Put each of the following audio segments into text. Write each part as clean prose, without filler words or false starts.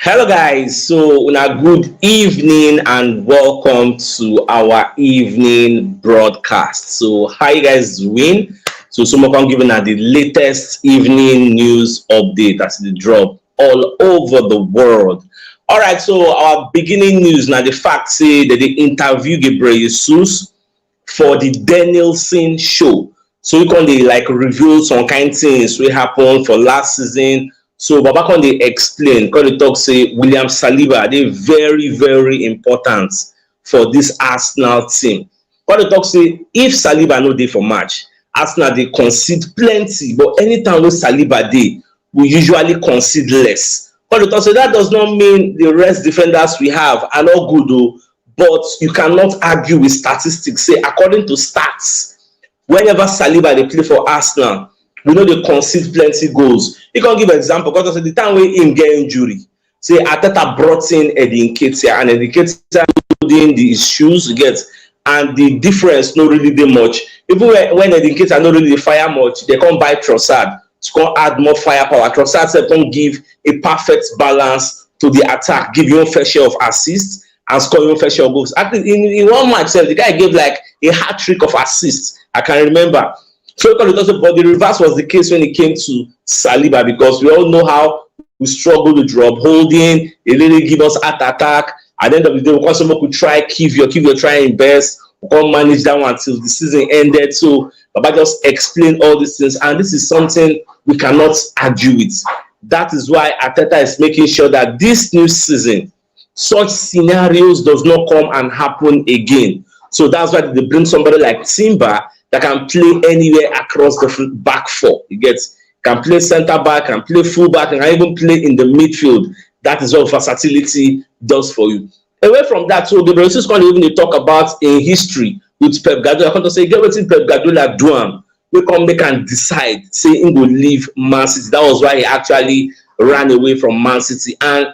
Hello guys, so una good evening and welcome to our evening broadcast. So how you guys doing? So someone can give us the latest evening news update that's the drop all over the world. All right, so our beginning news now the fact say that they interview Gabriel Jesus for the Danielson show. So you can they like reveal some kind things we happened for last season. So Baba can they explain because they talk say William Saliba they very important for this Arsenal team. Because they talk say if Saliba no dey for match, Arsenal they concede plenty, but anytime with Saliba dey, we usually concede less. Because they talk say that does not mean the rest defenders we have are not good though. But you cannot argue with statistics. Say according to stats, whenever Saliba they play for Arsenal, we know they concede plenty goals. You can give an example because the time when him get injury, say Ateta brought in Eddie Nketiah and Eddie Nketiah holding the shoes you get, and the difference not really that much. Even when Eddie Nketiah not really fire much, they can't buy Trossard to come add more firepower. Trossard can give a perfect balance to the attack, give you a fair share of assists and score your fair share of goals. Actually, in one match, the guy gave like a hat trick of assists. I can remember. So, but the reverse was the case when it came to Saliba because we all know how we struggle to drop holding. It really give us attack. At the end of the day, we someone could try keep your trying best. We can't manage that one until the season ended. So, Baba just explain all these things, and this is something we cannot argue with. That is why Ateta is making sure that this new season, such scenarios does not come and happen again. So that's why they bring somebody like Timber that can play anywhere across the back four. You get can play center back, can play full back, and can even play in the midfield. That is what versatility does for you. Away from that, so the Brazilians can't even talk about in history with Pep Guardiola. I want to say, get what Pep Guardiola do. We come make and decide, say he will leave Man City. That was why he actually ran away from Man City. And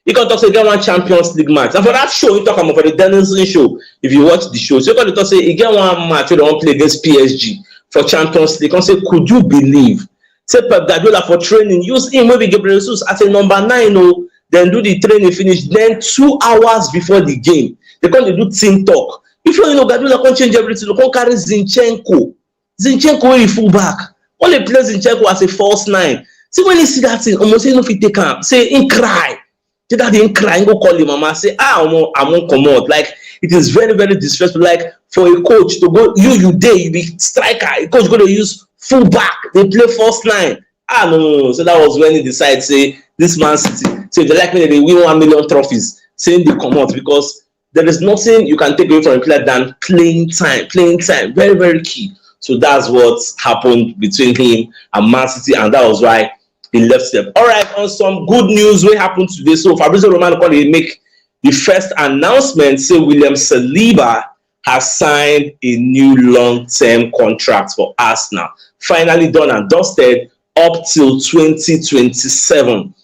you can talk say get one Champions League match. And for that show, you talk about for the Danielson show. If you watch the show, so you can talk say you get one match where they want play against PSG for Champions League. You can say, could you believe? Say Pep Guardiola for training, use him maybe Gabriel Jesus as a number 9, oh, then do the training finish. Then 2 hours before the game, they come to do team talk. If you know Guardiola can't change everything, you can't carry Zinchenko. Zinchenko is full back. Only play Zinchenko as a false 9. See when you see that thing, almost say no fit take him. Say in cry. Say that in cry, go call him mama. Say I won't come out. Like it is very disrespectful. Like for a coach to go, you be striker. A coach going to use full back. They play false 9. No. So that was when he decided say this Man City. So if they like me, they win 1 million trophies. Saying they come out because there is nothing you can take away from a player than playing time. Playing time, very key. So that's what happened between him and Man City, and that was why he left them. All right, on some good news, what happened today? So Fabrizio Romano called make the first announcement. Say William Saliba has signed a new long-term contract for Arsenal. Finally done and dusted up till 2027.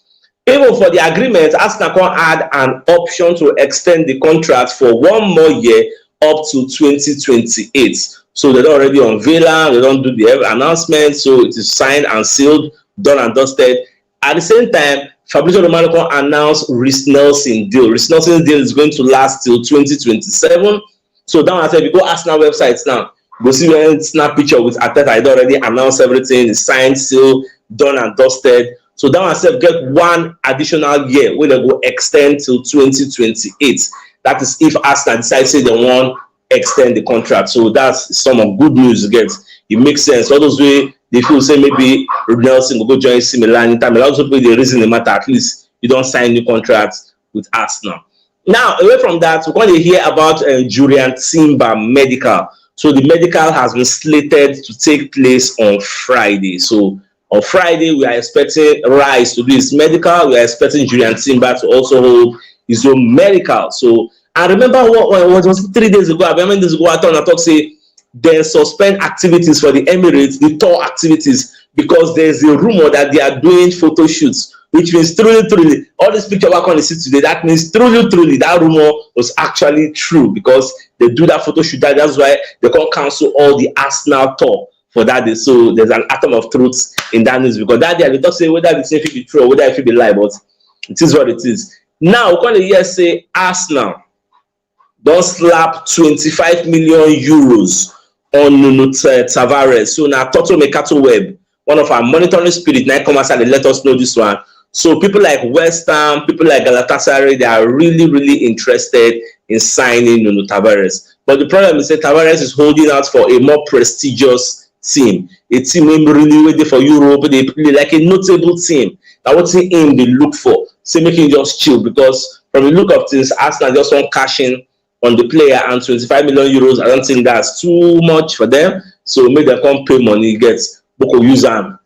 Even for the agreement, Arsenal can add an option to extend the contract for 1 more year up to 2028. So they don't already unveil them, they don't do the announcement, so it is signed and sealed, done and dusted. At the same time, Fabrizio Romano announced Reece Nelson deal. Reece Nelson's deal is going to last till 2027. So down I said, if you go Arsenal websites now, go see where snap picture with Ateta. I already announced everything, it's signed, sealed, done and dusted. So down I said, get 1 additional year where they go extend till 2028. That is if Arsenal decides say they want extend the contract. So that's some of good news. Get it makes sense. All those way they feel say maybe Nelson will go join AC Milan in time. Also play the reason the matter. At least you don't sign new contracts with Arsenal. Now away from that, we're going to hear about Jurrien Timber medical. So the medical has been slated to take place on Friday. So on Friday we are expecting Rice to do his medical. We are expecting Jurrien Timber to also hold his own medical. So I remember what was 3 days ago. I remember this ago I talk say they suspend activities for the Emirates, the tour activities, because there's a rumor that they are doing photo shoots, which means truly, all this picture we're going to see today, that means truly, that rumor was actually true because they do that photo shoot. That's why they can't cancel all the Arsenal tour for that day. So there's an atom of truth in that news because that day they don't say whether the thing will be true or whether it will be lie, but It is what it is. Now, we're going to hear say Arsenal don't slap 25 million euros on Nuno Tavares. So now Toto Mercato Web, one of our monitoring spirit, now come outside and let us know this one. So people like West Ham, people like Galatasaray, they are really, really interested in signing Nuno Tavares. But the problem is that Tavares is holding out for a more prestigious team. A team really waiting for Europe, they play like a notable team. Now what's the aim they look for? Say making just chill, because from the look of things, Arsenal just want cash in on the player, and 25 million euros, I don't think that's too much for them. So make them come pay money, get Boko use them,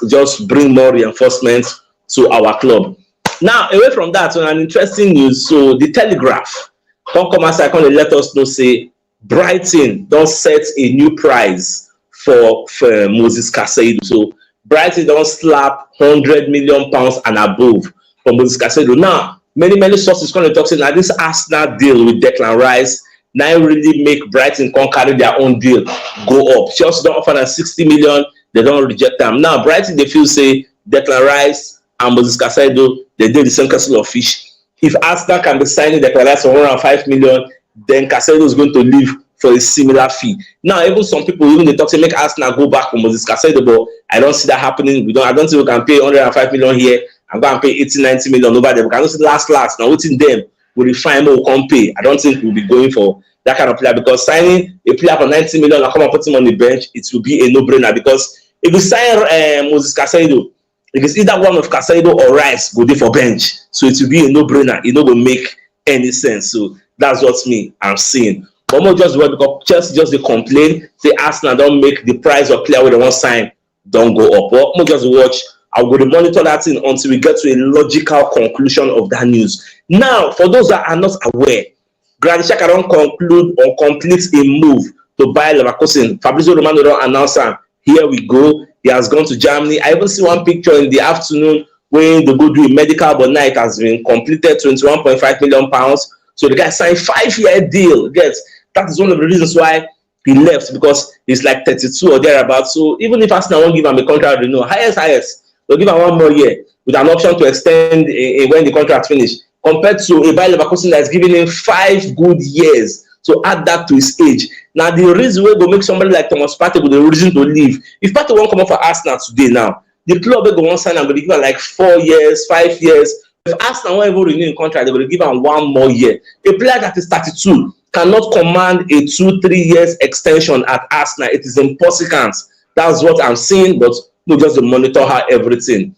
just bring more reinforcements to our club. Now, away from that, on an interesting news, so the Telegraph come outside, come let us know say Brighton don't set a new price for Moses Caicedo. So Brighton don't slap £100 million and above for Moses Caicedo. Now, many sources come to talk saying that this Arsenal deal with Declan Rice now really make Brighton come carry their own deal go up. Chelsea don't offer them 60 million, they don't reject them. Now Brighton, they feel say Declan Rice and Moses Caicedo, they did the same castle of fish. If Arsenal can be signing Declan Rice for 105 million, then Caicedo is going to leave for a similar fee. Now, even some people, even they talk to make Arsenal go back for Moses Caicedo, but I don't see that happening. I don't think we can pay 105 million here and go and pay 80-90 million over there. We cannot see last. Now, waiting them will refine more, come pay. I don't think we'll be going for that kind of player, because signing a player for 90 million and come and put him on the bench, it will be a no-brainer. Because if you sign Moses Caicedo, if it's either one of Caicedo or Rice, go there for bench. So it will be a no-brainer. It not going to make any sense. So that's what I'm seeing. But more just work because just they complain, say Arsenal don't make the price of player where they want to sign don't go up. But more just watch. I'll go to monitor that thing until we get to a logical conclusion of that news. Now, for those that are not aware, Granit Xhaka don't conclude or complete a move to buy Leverkusen. Fabrizio Romano don't announce that. Here we go. He has gone to Germany. I even see one picture in the afternoon when they go do a medical, but now it has been completed, £21.5 million. So the guy signed 5-year deal. Yes, that is one of the reasons why he left, because he's like 32 or thereabouts. So even if Arsenal won't give him a contract, you know, highest, they'll give him 1 more year with an option to extend when the contract finishes. Compared to a Bayer Leverkusen that's giving him 5 good years to add that to his age. Now, the reason we go make somebody like Thomas Partey with the reason to leave. If Partey won't come up for Arsenal today now, the club will go on sign and will give him like 4 years, 5 years. If Arsenal won't even renew a contract, they will give him 1 more year. A player that is 32 cannot command a 2-3 years extension at Arsenal. It is impossible. That's what I'm saying, but no, just to monitor how everything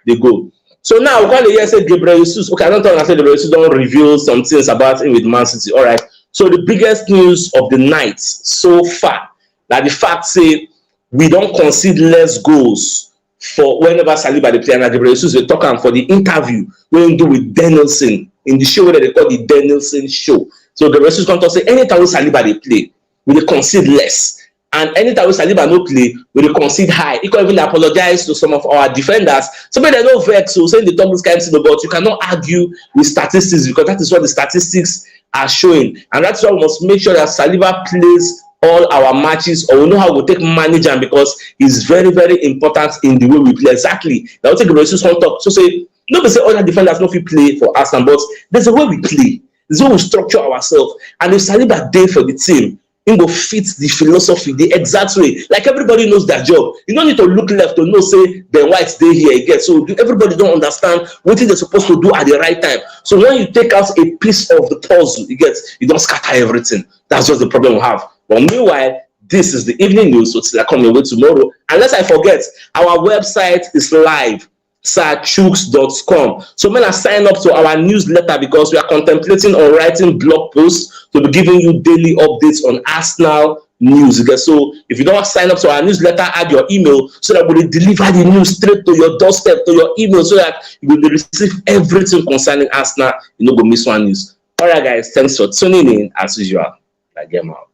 they go. So now, when the year said Gabriel Jesus, okay, I don't think I said Gabriel Jesus don't reveal some things about him with Man City. All right. So the biggest news of the night so far, that the fact say we don't concede less goals for whenever Saliba the player, and Gabriel Jesus will talk for the interview when do with Danielson in the show that they call the Danielson show. So Gabriel Jesus come to say anytime Saliba they play, we will concede less. And anytime we Saliba no play, we will concede high. He can even apologize to some of our defenders. So they don't vex, so saying the top is kind of but you cannot argue with statistics, because that is what the statistics are showing. And that's why we must make sure that Saliba plays all our matches, or we know how we take manage him, because he's very, very important in the way we play. Exactly. Now take the resource on top. So say, nobody say other defenders not play for us, but there's a way we play. There's a way we structure ourselves. And if Saliba day for the team, it will fit the philosophy, the exact way. Like everybody knows their job. You don't need to look left to know, say, Ben White's day here again. So everybody don't understand what they're supposed to do at the right time. So when you take out a piece of the puzzle, you don't scatter everything. That's just the problem we have. But meanwhile, this is the evening news, so till I come your way tomorrow. Unless I forget, our website is live. CHUKS.com. So when I sign up to our newsletter, because we are contemplating on writing blog posts to be giving you daily updates on Arsenal news. Okay? So if you don't sign up to our newsletter, add your email so that we will deliver the news straight to your doorstep, to your email, so that you will receive everything concerning Arsenal. You know, go miss one news. All right, guys, thanks for tuning in as usual. I get out.